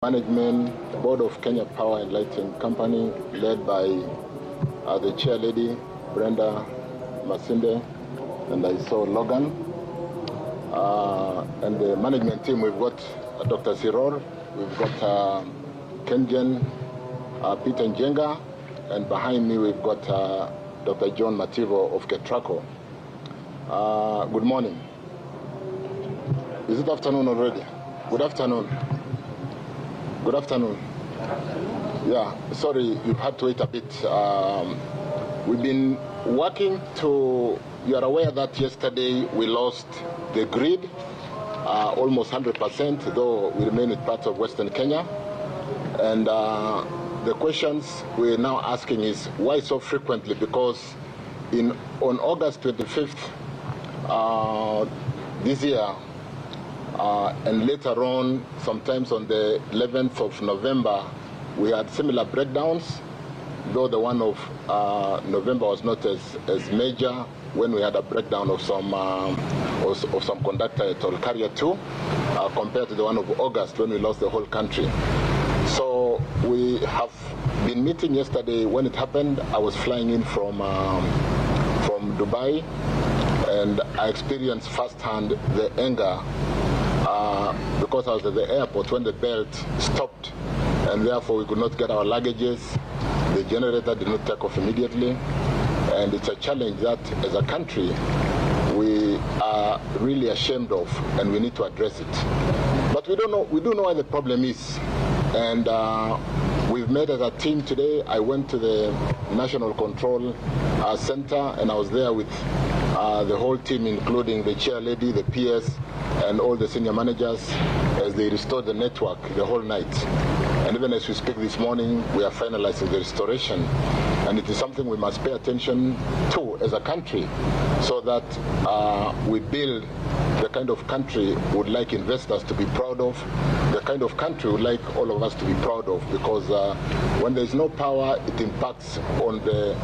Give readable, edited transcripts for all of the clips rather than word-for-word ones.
Management Board of Kenya Power and Lighting Company, led by the chair lady, Brenda Masinde, and I saw Logan. And the management team, we've got Dr. Siror, we've got Kenjen, Peter Njenga, and behind me we've got Dr. John Mativo of Ketraco. Good morning. Is it afternoon already? Good afternoon. Good afternoon. Yeah, sorry, you've had to wait a bit. We've been working to, you are aware that yesterday we lost the grid, almost 100%, though we remain with parts of Western Kenya. And the questions we're now asking is, why so frequently? Because on August 25th this year, and later on, sometimes on the 11th of November, we had similar breakdowns, though the one of November was not as major, when we had a breakdown of some conductor at Olkaria 2, compared to the one of August when we lost the whole country. So we have been meeting yesterday. When it happened, I was flying in from Dubai, and I experienced firsthand the anger because I was at the airport when the belt stopped, and therefore we could not get our luggages. The generator did not take off immediately, and it's a challenge that as a country we are really ashamed of, and we need to address it. But we do know why the problem is, and we've made as a team today. I went to the National Control Center, and I was there with the whole team, including the chair lady, the PS, and all the senior managers, as they restored the network the whole night. And even as we speak this morning, we are finalizing the restoration. And it is something we must pay attention to as a country, so that we build the kind of country we would like investors to be proud of, the kind of country we would like all of us to be proud of, because when there is no power, it impacts on the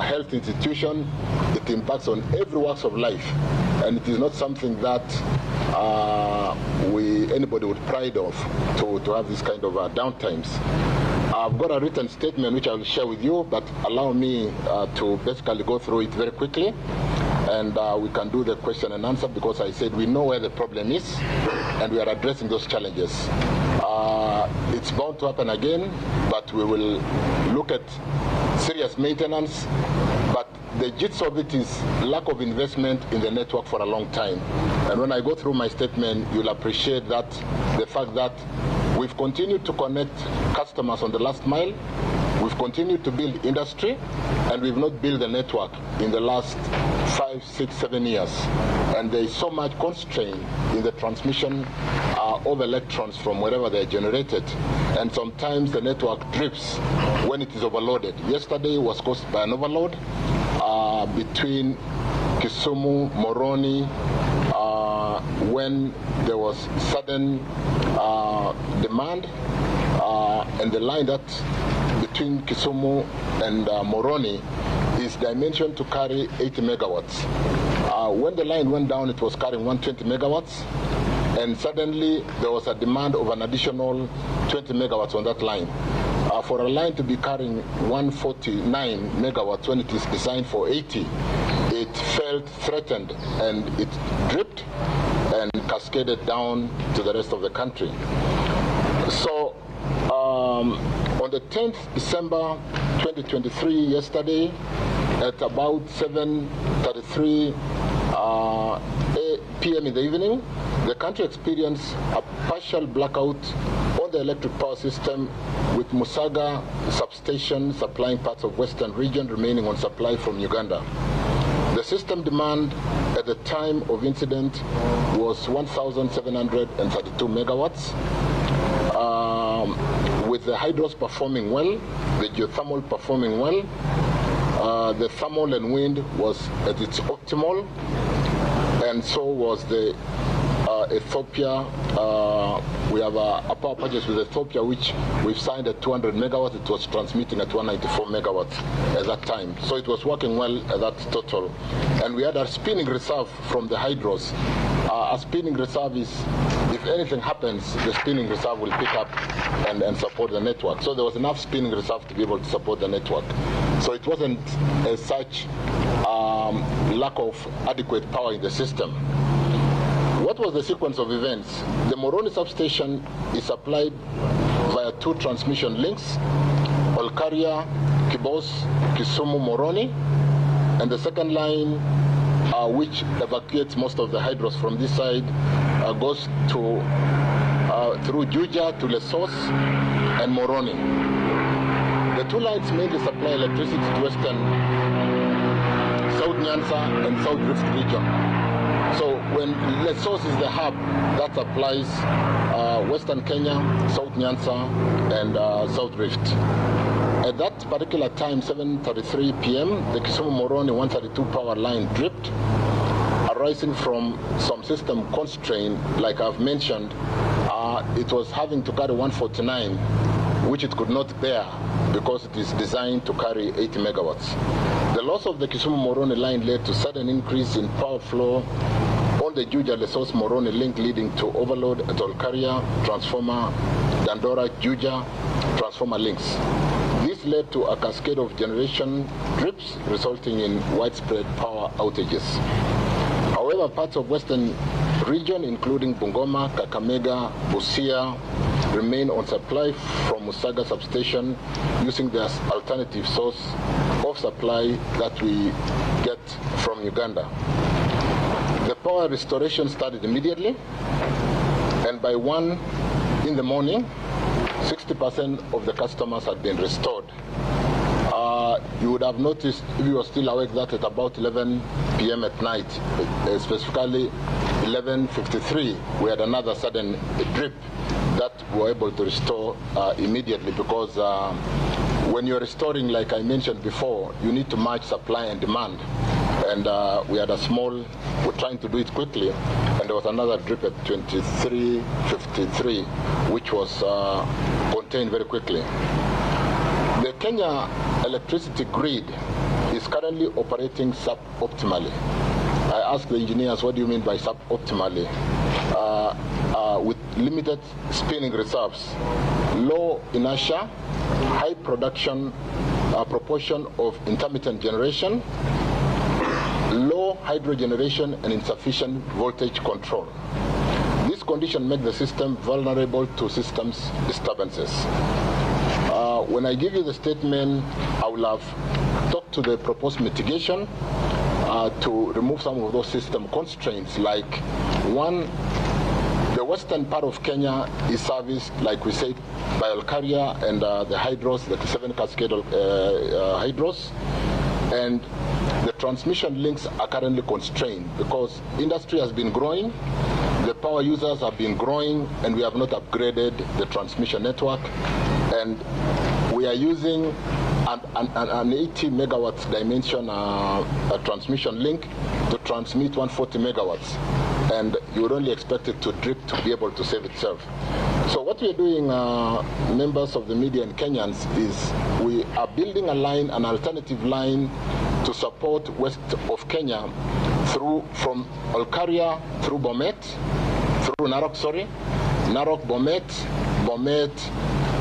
health institution, it impacts on every walks of life, and it is not something that anybody would pride of to have this kind of downtimes. I've got a written statement which I will share with you, but allow me to basically go through it very quickly, and we can do the question and answer, because I said we know where the problem is and we are addressing those challenges. It's bound to happen again, but we will look at serious maintenance. But the gist of it is lack of investment in the network for a long time. And when I go through my statement, you'll appreciate that the fact that we've continued to connect customers on the last mile, we've continued to build industry, and we've not built the network in the last 5, 6, 7 years. And there is so much constraint in the transmission of electrons from wherever they are generated. And sometimes the network trips when it is overloaded. Yesterday was caused by an overload between Kisumu, Moroni, when there was sudden demand, and the line that between Kisumu and Moroni is dimensioned to carry 80 megawatts. When the line went down, it was carrying 120 megawatts, and suddenly there was a demand of an additional 20 megawatts on that line. For a line to be carrying 149 megawatts when it is designed for 80, it felt threatened, and it dripped and cascaded down to the rest of the country. So on the 10th December 2023, yesterday, at about 7:33 p.m. in the evening, the country experienced a partial blackout on the electric power system, with Musaga substation supplying parts of western region remaining on supply from Uganda. The system demand at the time of incident was 1,732 megawatts, with the hydros performing well, the geothermal performing well, the thermal and wind was at its optimal, and so was the Ethiopia. We have a power purchase with Ethiopia, which we've signed at 200 megawatts. It was transmitting at 194 megawatts at that time. So it was working well at that total. And we had a spinning reserve from the hydros. A spinning reserve is if anything happens, the spinning reserve will pick up and support the network. So there was enough spinning reserve to be able to support the network. So it wasn't as such lack of adequate power in the system. What was the sequence of events? The Moroni substation is supplied via 2 transmission links, Olkaria, Kibos, Kisumu, Moroni, and the second line, which evacuates most of the hydros from this side, goes to through Juja to Lesos and Moroni. The 2 lines mainly supply electricity to Western, South Nyanza and South Rift region. So when Lesos is the hub, that supplies Western Kenya, South Nyanza and South Rift. At that particular time, 7:33 p.m., the Kisumu Moroni 132 power line dripped, arising from some system constraint. Like I've mentioned, it was having to carry 149, which it could not bear because it is designed to carry 80 megawatts. The loss of the Kisumu Moroni line led to sudden increase in power flow on the Juja Lesos Moroni link, leading to overload at Olkaria, transformer, Dandora, Juja, transformer links. This led to a cascade of generation drips, resulting in widespread power outages. However, parts of Western region, including Bungoma, Kakamega, Busia, remain on supply from Musaga substation using the alternative source of supply that we get from Uganda. The power restoration started immediately, and by 1 in the morning, 60% of the customers had been restored. You would have noticed, if you were still awake, that at about 11 p.m. at night, specifically 11:53, we had another sudden drip that we were able to restore immediately, because when you're restoring, like I mentioned before, you need to match supply and demand. And we had we're trying to do it quickly, and there was another drip at 23:53, which was contained very quickly. The Kenya electricity grid is currently operating suboptimally. I asked the engineers, what do you mean by suboptimally? With limited spinning reserves, low inertia, high production proportion of intermittent generation, low hydro generation, and insufficient voltage control. This condition makes the system vulnerable to systems disturbances. When I give you the statement, I will have talked to the proposed mitigation to remove some of those system constraints. Like, one, the western part of Kenya is serviced, like we said, by Olkaria and the hydros, the 7 cascade hydros, and the transmission links are currently constrained because industry has been growing, the power users have been growing, and we have not upgraded the transmission network. And we are using an 80 megawatts dimension a transmission link to transmit 140 megawatts. And you would only expect it to drip to be able to save itself. So what we are doing, members of the media and Kenyans, is we are building a line, an alternative line to support west of Kenya from Olkaria through Bomet, through Narok, Bomet,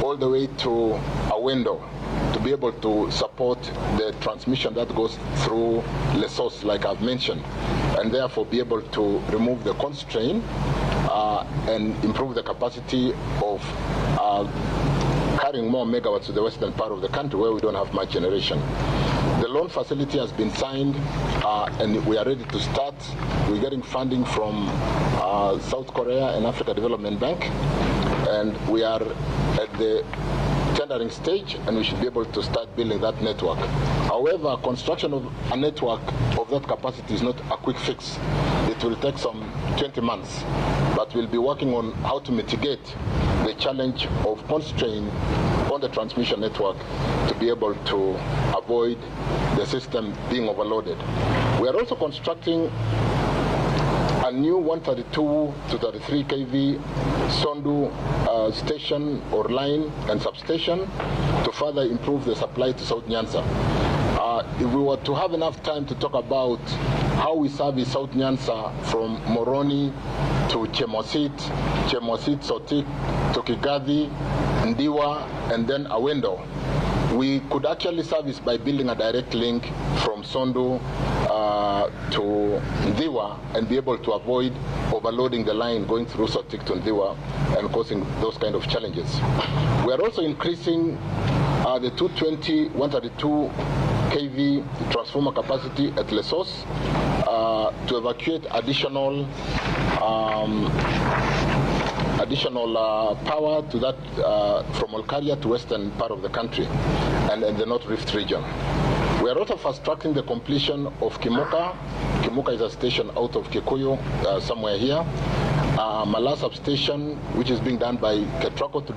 all the way to Outalendo, to be able to support the transmission that goes through Lesos, like I've mentioned, and therefore be able to remove the constraint and improve the capacity of carrying more megawatts to the western part of the country where we don't have much generation. The loan facility has been signed and we are ready to start. We're getting funding from South Korea and Africa Development Bank, and we are at the tendering stage, and we should be able to start building that network. However, construction of a network of that capacity is not a quick fix. It will take some 20 months, but we'll be working on how to mitigate the challenge of constraint on the transmission network to be able to avoid the system being overloaded. We are also constructing a new 132 to 33 kV Sondu station or line and substation to further improve the supply to South Nyanza. if we were to have enough time to talk about how we service South Nyanza from Moroni to Chemosit, Sotik, to Kigathi, Ndiwa, and then Awendo, we could actually service by building a direct link from Sondu to Ndiwa and be able to avoid overloading the line going through Sotik to Ndiwa and causing those kind of challenges. We are also increasing the 220, 132 kV transformer capacity at Lesos to evacuate additional power to that from Olkaria to western part of the country and the North Rift region. We are also fast-tracking the completion of Kimoka. Kimoka is a station out of Kikuyu, somewhere here. Mala substation, which is being done by Ketrako to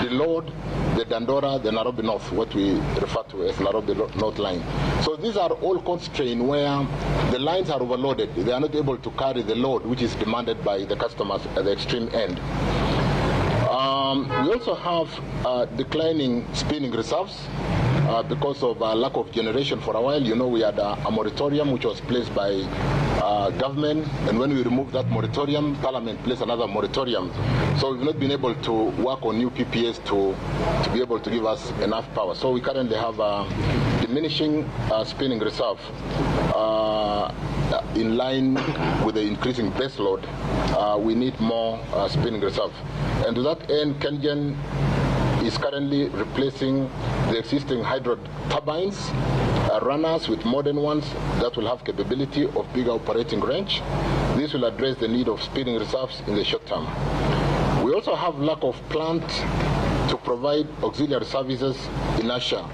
deload the Dandora, the Nairobi North, what we refer to as Nairobi North line. So these are all constraints where the lines are overloaded. They are not able to carry the load which is demanded by the customers at the extreme end. We also have declining spinning reserves because of lack of generation for a while. You know, we had a moratorium which was placed by government, and when we removed that moratorium, Parliament placed another moratorium. So we've not been able to work on new PPAs to be able to give us enough power. So we currently have a diminishing spinning reserve in line with the increasing base load. We need more spinning reserve. And to that end, KenGen is currently replacing the existing hydro turbines, runners with modern ones that will have capability of bigger operating range. This will address the need of spinning reserves in the short term. We also have lack of plant to provide auxiliary services in Asha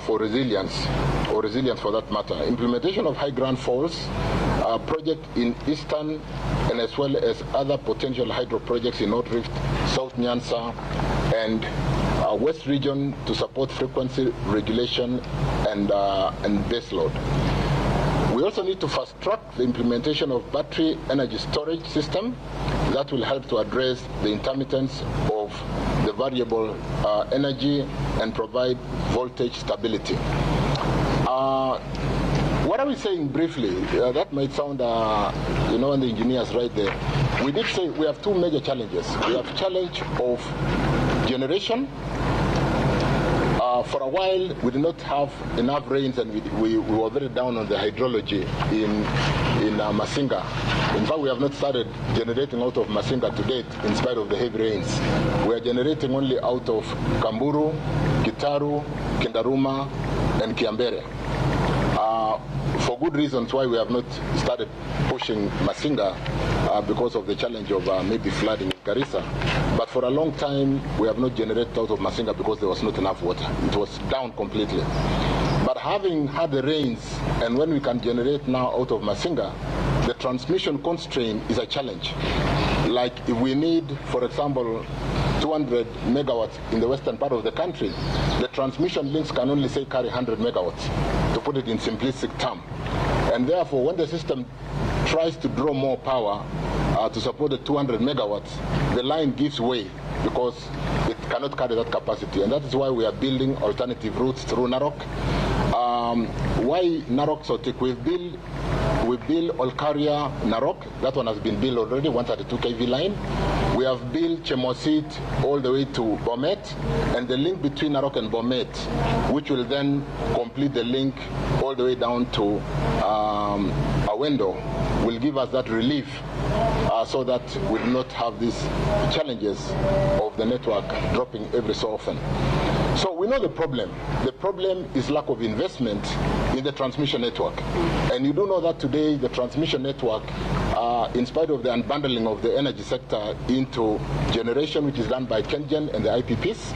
for resilience, or resilience for that matter. Implementation of high ground faults project in Eastern and as well as other potential hydro projects in North Rift, South Nyanza, and West region to support frequency regulation and base load. We also need to fast track the implementation of battery energy storage system that will help to address the intermittence of the variable energy and provide voltage stability. What are we saying briefly? That might sound, you know, and the engineers right there. We did say we have two major challenges. We have challenge of generation. For a while, we did not have enough rains, and we were very down on the hydrology in Masinga. In fact, we have not started generating out of Masinga to date, in spite of the heavy rains. We are generating only out of Kamburu, Gitaru, Kindaruma, and Kiambere. For good reasons why we have not started pushing Masinga because of the challenge of maybe flooding in Garissa. But for a long time, we have not generated out of Masinga because there was not enough water. It was down completely. But having had the rains, and when we can generate now out of Masinga, the transmission constraint is a challenge. Like if we need, for example, 200 megawatts in the western part of the country, the transmission links can only say carry 100 megawatts, to put it in simplistic term. And therefore, when the system tries to draw more power to support the 200 megawatts, the line gives way because it cannot carry that capacity. And that is why we are building alternative routes through Narok. Why Narok Sotik? We build Olkaria Narok. That one has been built already, 132 kV line. We have built Chemosit all the way to Bomet, and the link between Narok and Bomet, which will then complete the link all the way down to Awendo, will give us that relief so that we do not have these challenges of the network dropping every so often. So we know the problem. The problem is lack of investment in the transmission network. And you do know that today the transmission network, in spite of the unbundling of the energy sector into generation, which is done by KenGen and the IPPs,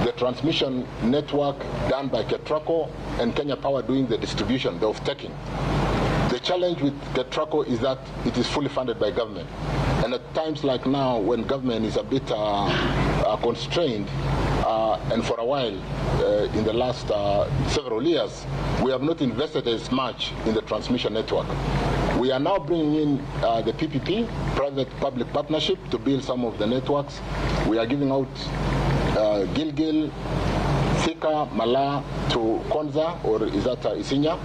the transmission network done by Ketrako and Kenya Power doing the distribution, the off-taking. The challenge with Ketrako is that it is fully funded by government. And at times like now, when government is a bit constrained, and for a while, in the last several years, we have not invested as much in the transmission network. We are now bringing in the PPP, private-public partnership, to build some of the networks. We are giving out Gilgil, Thika, Mala to Konza, or is that Isinya,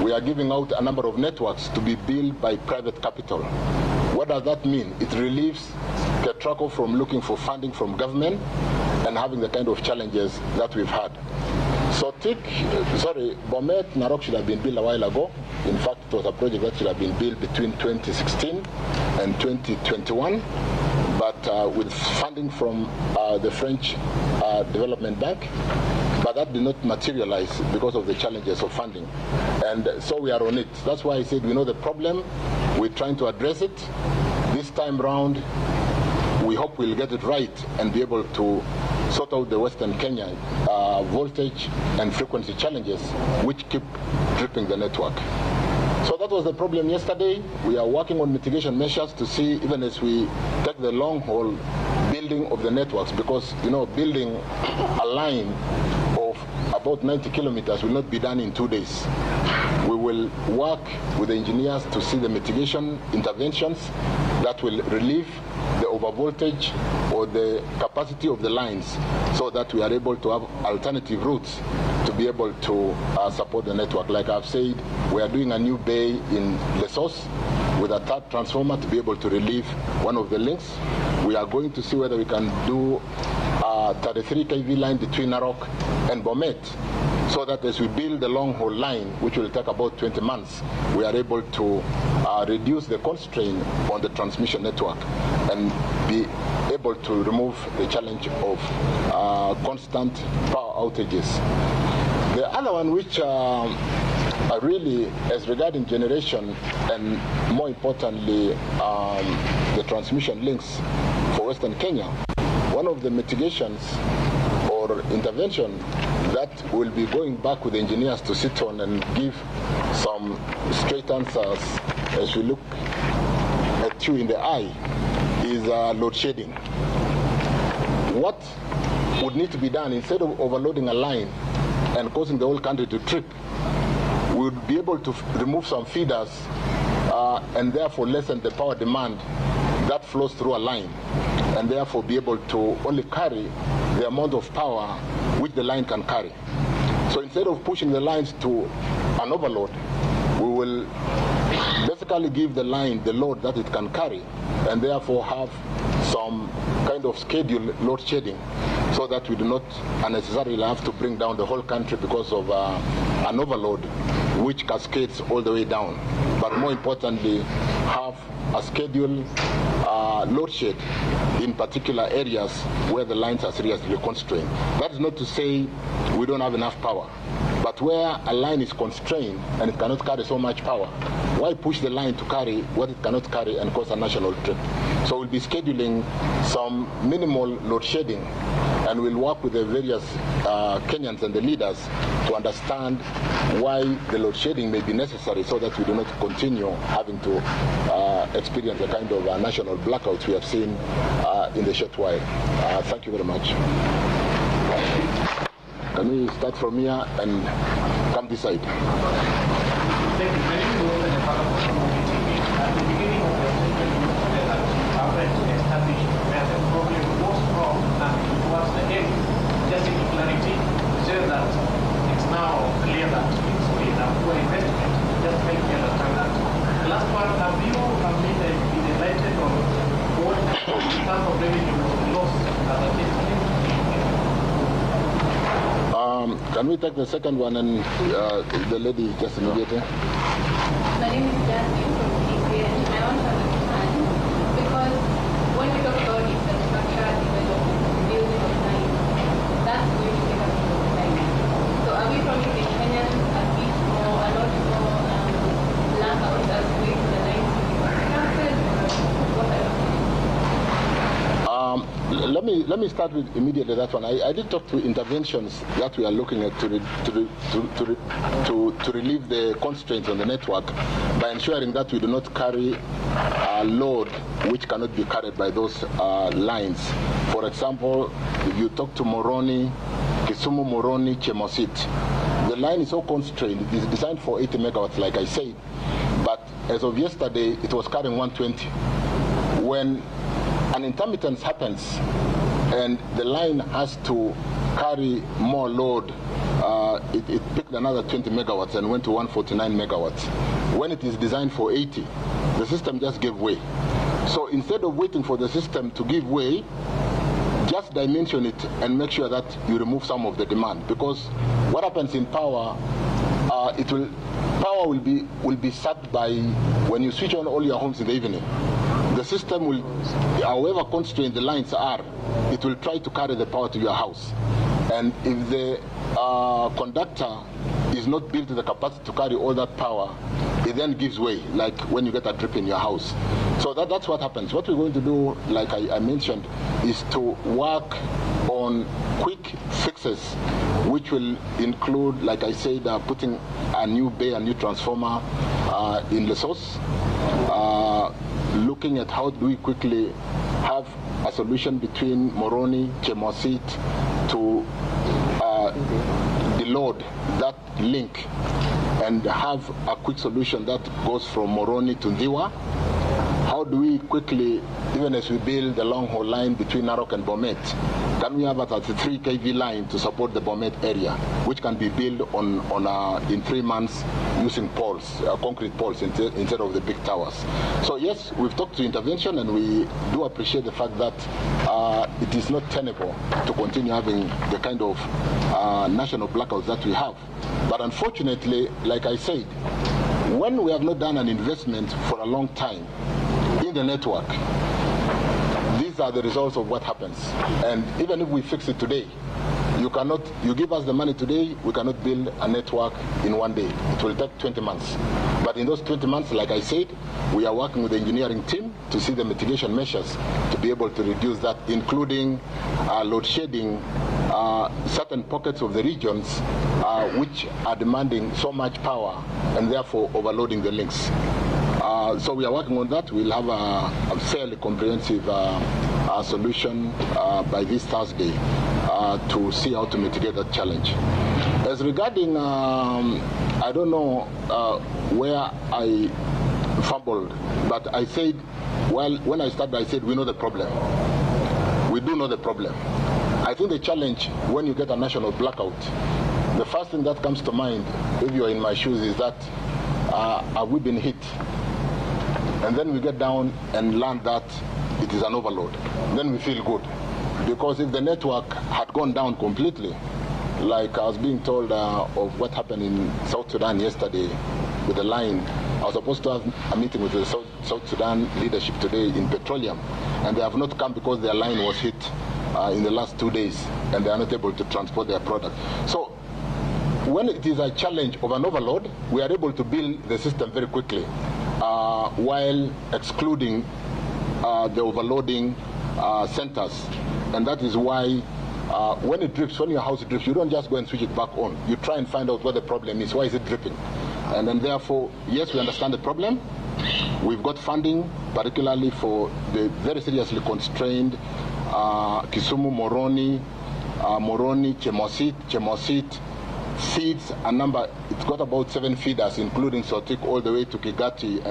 we are giving out a number of networks to be built by private capital. What does that mean? It relieves Ketraco from looking for funding from government and having the kind of challenges that we've had. So Bomet, Narok should have been built a while ago. In fact, it was a project that should have been built between 2016 and 2021. But with funding from the French Development Bank, but that did not materialize because of the challenges of funding. And so we are on it. That's why I said we know the problem, we're trying to address it. This time round, we hope we'll get it right and be able to sort out the Western Kenya voltage and frequency challenges which keep tripping the network. So that was the problem yesterday. We are working on mitigation measures to see, even as we take the long haul building of the networks, because building a line of about 90 kilometers will not be done in 2 days. We will work with the engineers to see the mitigation interventions that will relieve the overvoltage or the capacity of the lines, so that we are able to have alternative routes to be able to support the network. Like I've said, we are doing a new bay in Lesos with a third transformer to be able to relieve one of the links. We are going to see whether we can do a 33 kV line between Narok and Bomet, so that as we build the long haul line, which will take about 20 months, we are able to reduce the constraint on the transmission network and be able to remove the challenge of constant power outages. The other one, which are really as regarding generation and more importantly the transmission links for Western Kenya, one of the mitigations or intervention that will be going back with the engineers to sit on and give some straight answers as we look at you in the eye is load shedding. What would need to be done, instead of overloading a line and causing the whole country to trip, we would be able to remove some feeders and therefore lessen the power demand that flows through a line, and therefore be able to only carry the amount of power which the line can carry. So instead of pushing the lines to an overload, we will basically give the line the load that it can carry, and therefore have some kind of scheduled load shedding, so that we do not unnecessarily have to bring down the whole country because of an overload which cascades all the way down. But more importantly, have a scheduled load shed in particular areas where the lines are seriously constrained. That is not to say we don't have enough power, but where a line is constrained and it cannot carry so much power, why push the line to carry what it cannot carry and cause a national trip? So we'll be scheduling some minimal load shedding, and we'll work with the various Kenyans and the leaders to understand why the load shedding may be necessary, so that we do not continue having to experience the kind of national blackouts we have seen in the short while. Thank you very much. Can we start from here and come this side? Thank you. When you open the part of the community, at the beginning of the session, you said that Outage established where the problem was from, and towards the end, just in clarity, you said that it's now clear that it's been a poor investment. Just make me understand that. The last part, have you been enlightened on what type of revenue was lost as a testimony? Can we take the second one and the lady just immediately? My name is Jasmine from KPN. I want to understand, because when we talk about infrastructure development, building of lines, that's going to take a bit of time. So are we promising Kenyans a bit more, a lot more blackouts as we wait for the lines to be constructed, or what are you saying? Let me start with immediately that one. I did talk to interventions that we are looking at to relieve the constraints on the network by ensuring that we do not carry a load which cannot be carried by those lines. For example, if you talk to Moroni, Kisumu, Moroni, Chemosit, the line is so constrained. It is designed for 80 megawatts, like I said, but as of yesterday, it was carrying 120. When an intermittence happens and the line has to carry more load, it picked another 20 megawatts and went to 149 megawatts. When it is designed for 80, the system just gave way. So instead of waiting for the system to give way, just dimension it and make sure that you remove some of the demand. Because what happens in power, power will be sucked by when you switch on all your homes in the evening. The system will, however constrained the lines are, it will try to carry the power to your house. And if the conductor is not built to the capacity to carry all that power, it then gives way, like when you get a drip in your house. So that's what happens. What we're going to do, like I mentioned, is to work on quick fixes, which will include, like I said, putting a new bay, a new transformer in the source, looking at how do we quickly have a solution between Moroni, Chemosit to deload that link and have a quick solution that goes from Moroni to Ndiwa. How do we quickly, even as we build the long haul line between Narok and Bomet, can we have a 33 kV line to support the Bomet area, which can be built in 3 months using poles, concrete poles instead of the big towers. So yes, we've talked to intervention, and we do appreciate the fact that it is not tenable to continue having the kind of national blackouts that we have. But unfortunately, like I said, when we have not done an investment for a long time in the network, these are the results of what happens. And even if we fix it today, you give us the money today, we cannot build a network in 1 day. It will take 20 months. But in those 20 months, like I said, we are working with the engineering team to see the mitigation measures to be able to reduce that, including load shedding certain pockets of the regions which are demanding so much power and therefore overloading the links. So we are working on that. We'll have a fairly comprehensive solution by this Thursday to see how to mitigate that challenge. As regarding, I don't know where I fumbled, but I said, well, when I started, I said we know the problem. We do know the problem. I think the challenge when you get a national blackout, the first thing that comes to mind, if you're in my shoes, is that have we been hit? And then we get down and learn that it is an overload. Then we feel good. Because if the network had gone down completely, like I was being told of what happened in South Sudan yesterday with the line, I was supposed to have a meeting with the South Sudan leadership today in petroleum, and they have not come because their line was hit in the last 2 days, and they are not able to transport their product. So when it is a challenge of an overload, we are able to build the system very quickly while excluding the overloading centers. And that is why when it drips, when your house drips, you don't just go and switch it back on. You try and find out what the problem is. Why is it dripping? And then therefore, yes, we understand the problem. We've got funding, particularly for the very seriously constrained Kisumu, Moroni, Chemosit, feeds a number. It's got about 7 feeders, including Sotik, all the way to Kigati.